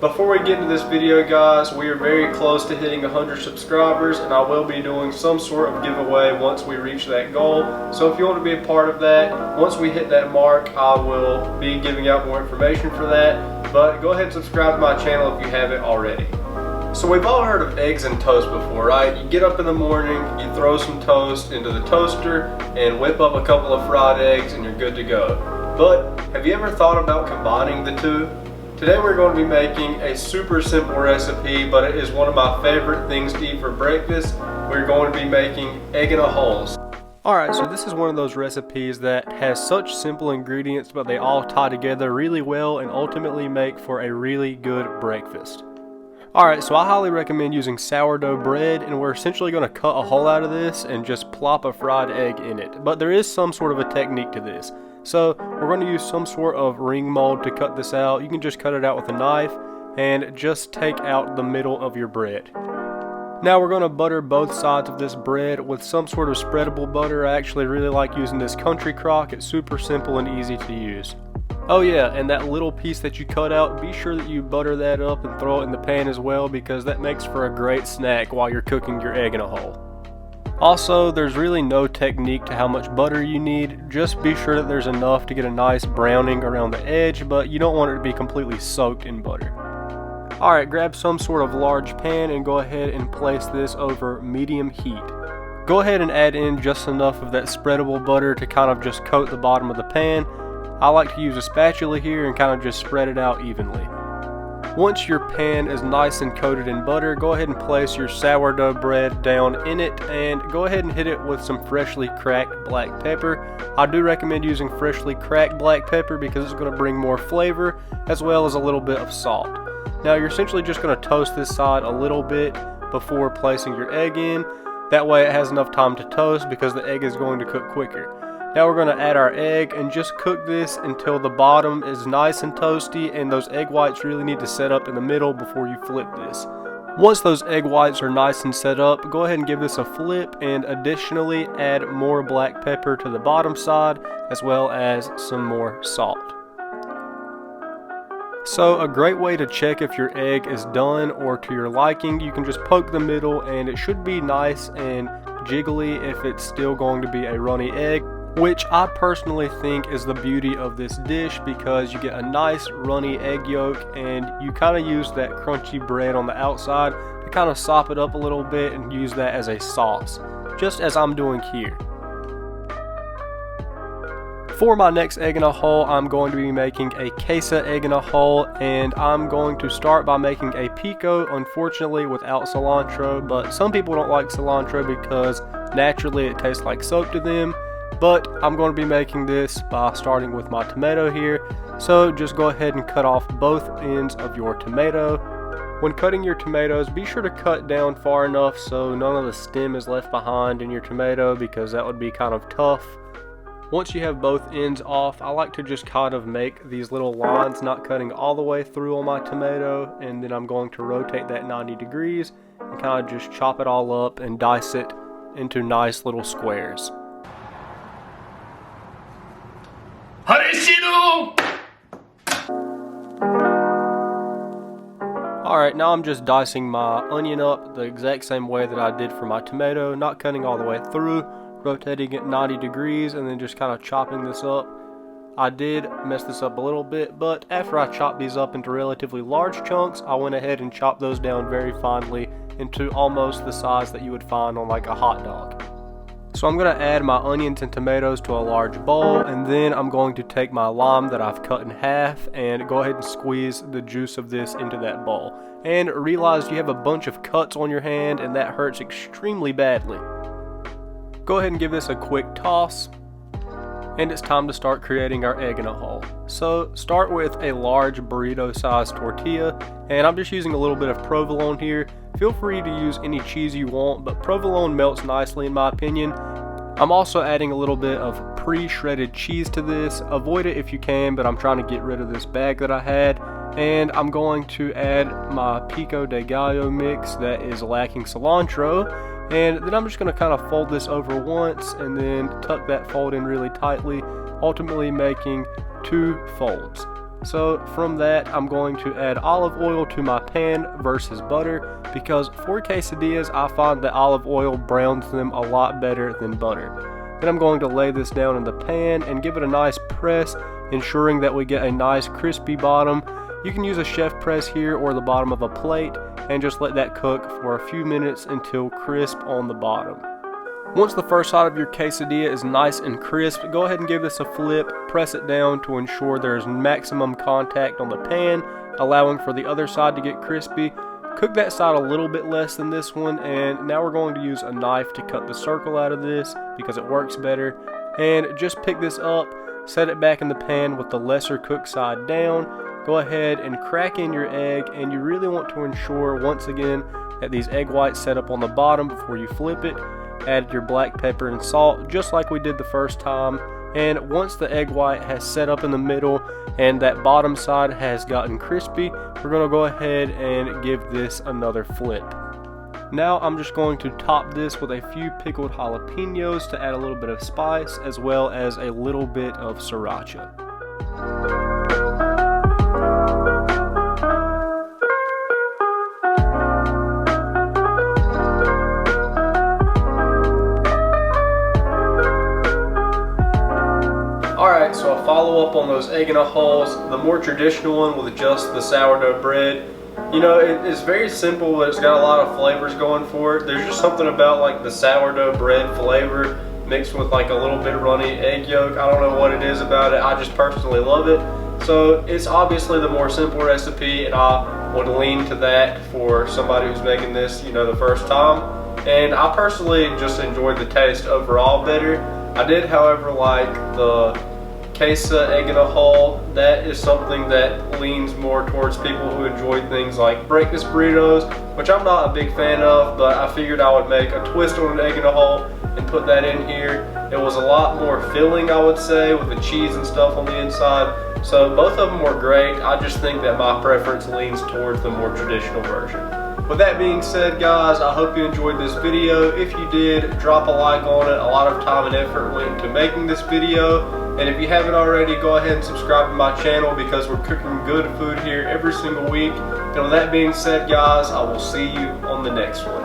Before we get into this video, guys, we are very close to hitting 100 subscribers, and I will be doing some sort of giveaway once we reach that goal. So if you want to be a part of that, once we hit that mark, I will be giving out more information for that. But go ahead and subscribe to my channel if you haven't already. So we've all heard of eggs and toast before, right? You get up in the morning, you throw some toast into the toaster and whip up a couple of fried eggs and you're good to go. But have you ever thought about combining the two? Today we're going to be making a super simple recipe, but it is one of my favorite things to eat for breakfast. We're going to be making egg in a holes. Alright, so this is one of those recipes that has such simple ingredients, but they all tie together really well and ultimately make for a really good breakfast. Alright, so I highly recommend using sourdough bread, and we're essentially going to cut a hole out of this and just plop a fried egg in it. But there is some sort of a technique to this. So we're going to use some sort of ring mold to cut this out. You can just cut it out with a knife and just take out the middle of your bread. Now we're going to butter both sides of this bread with some sort of spreadable butter. I actually really like using this country crock. It's super simple and easy to use. Oh yeah, and that little piece that you cut out, be sure that you butter that up and throw it in the pan as well, because that makes for a great snack while you're cooking your egg in a hole. Also, there's really no technique to how much butter you need. Just be sure that there's enough to get a nice browning around the edge, but you don't want it to be completely soaked in butter. Alright, grab some sort of large pan and go ahead and place this over medium heat. Go ahead and add in just enough of that spreadable butter to kind of just coat the bottom of the pan. I like to use a spatula here and kind of just spread it out evenly. Once your pan is nice and coated in butter, go ahead and place your sourdough bread down in it and go ahead and hit it with some freshly cracked black pepper. I do recommend using freshly cracked black pepper because it's going to bring more flavor as well as a little bit of salt. Now you're essentially just going to toast this side a little bit before placing your egg in. That way it has enough time to toast because the egg is going to cook quicker. Now we're going to add our egg and just cook this until the bottom is nice and toasty, and those egg whites really need to set up in the middle before you flip this. Once those egg whites are nice and set up, go ahead and give this a flip and additionally add more black pepper to the bottom side as well as some more salt. So a great way to check if your egg is done or to your liking, you can just poke the middle and it should be nice and jiggly if it's still going to be a runny egg, which I personally think is the beauty of this dish because you get a nice runny egg yolk and you kind of use that crunchy bread on the outside to kind of sop it up a little bit and use that as a sauce, just as I'm doing here. For my next egg in a hole, I'm going to be making a Quesa-Egg In A Hole, and I'm going to start by making a pico, unfortunately without cilantro, but some people don't like cilantro because naturally it tastes like soap to them. But I'm going to be making this by starting with my tomato here. So just go ahead and cut off both ends of your tomato. When cutting your tomatoes, be sure to cut down far enough so none of the stem is left behind in your tomato, because that would be kind of tough. Once you have both ends off, I like to just kind of make these little lines, not cutting all the way through on my tomato, and then I'm going to rotate that 90 degrees and kind of just chop it all up and dice it into nice little squares. Alright, now I'm just dicing my onion up the exact same way that I did for my tomato, not cutting all the way through, rotating it 90 degrees and then just kind of chopping this up. I did mess this up a little bit, but after I chopped these up into relatively large chunks, I went ahead and chopped those down very finely into almost the size that you would find on like a hot dog. So I'm going to add my onions and tomatoes to a large bowl, and then I'm going to take my lime that I've cut in half and go ahead and squeeze the juice of this into that bowl. And realize you have a bunch of cuts on your hand and that hurts extremely badly. Go ahead and give this a quick toss, and it's time to start creating our egg in a hole. So start with a large burrito sized tortilla, and I'm just using a little bit of provolone here. Feel free to use any cheese you want, but provolone melts nicely in my opinion. I'm also adding a little bit of pre-shredded cheese to this. Avoid it if you can, but I'm trying to get rid of this bag that I had. And I'm going to add my pico de gallo mix that is lacking cilantro. And then I'm just going to kind of fold this over once and then tuck that fold in really tightly, ultimately making 2 folds. So from that, I'm going to add olive oil to my pan versus butter, because for quesadillas, I find that olive oil browns them a lot better than butter. Then I'm going to lay this down in the pan and give it a nice press, ensuring that we get a nice crispy bottom. You can use a chef press here or the bottom of a plate and just let that cook for a few minutes until crisp on the bottom. Once the first side of your quesadilla is nice and crisp, go ahead and give this a flip, press it down to ensure there's maximum contact on the pan, allowing for the other side to get crispy. Cook that side a little bit less than this one, and now we're going to use a knife to cut the circle out of this because it works better. And just pick this up, set it back in the pan with the lesser cooked side down. Go ahead and crack in your egg, and you really want to ensure once again that these egg whites set up on the bottom before you flip it. Add your black pepper and salt just like we did the first time, and once the egg white has set up in the middle and that bottom side has gotten crispy, we're going to go ahead and give this another flip. Now I'm just going to top this with a few pickled jalapenos to add a little bit of spice, as well as a little bit of sriracha. Alright, so I'll follow up on those egg in a holes, the more traditional one with just the sourdough bread. You know, it's very simple, but it's got a lot of flavors going for it. There's just something about like the sourdough bread flavor mixed with like a little bit of runny egg yolk. I don't know what it is about it, I just personally love it. So it's obviously the more simple recipe, and I would lean to that for somebody who's making this, you know, the first time. And I personally just enjoyed the taste overall better. I did, however, like the Quesa-Egg In A Hole. That is something that leans more towards people who enjoy things like breakfast burritos, which I'm not a big fan of, but I figured I would make a twist on an egg in a hole and put that in here. It was a lot more filling, I would say, with the cheese and stuff on the inside. So both of them were great. I just think that my preference leans towards the more traditional version. With that being said, guys, I hope you enjoyed this video. If you did, drop a like on it. A lot of time and effort went into making this video. And if you haven't already, go ahead and subscribe to my channel, because we're cooking good food here every single week. And with that being said, guys, I will see you on the next one.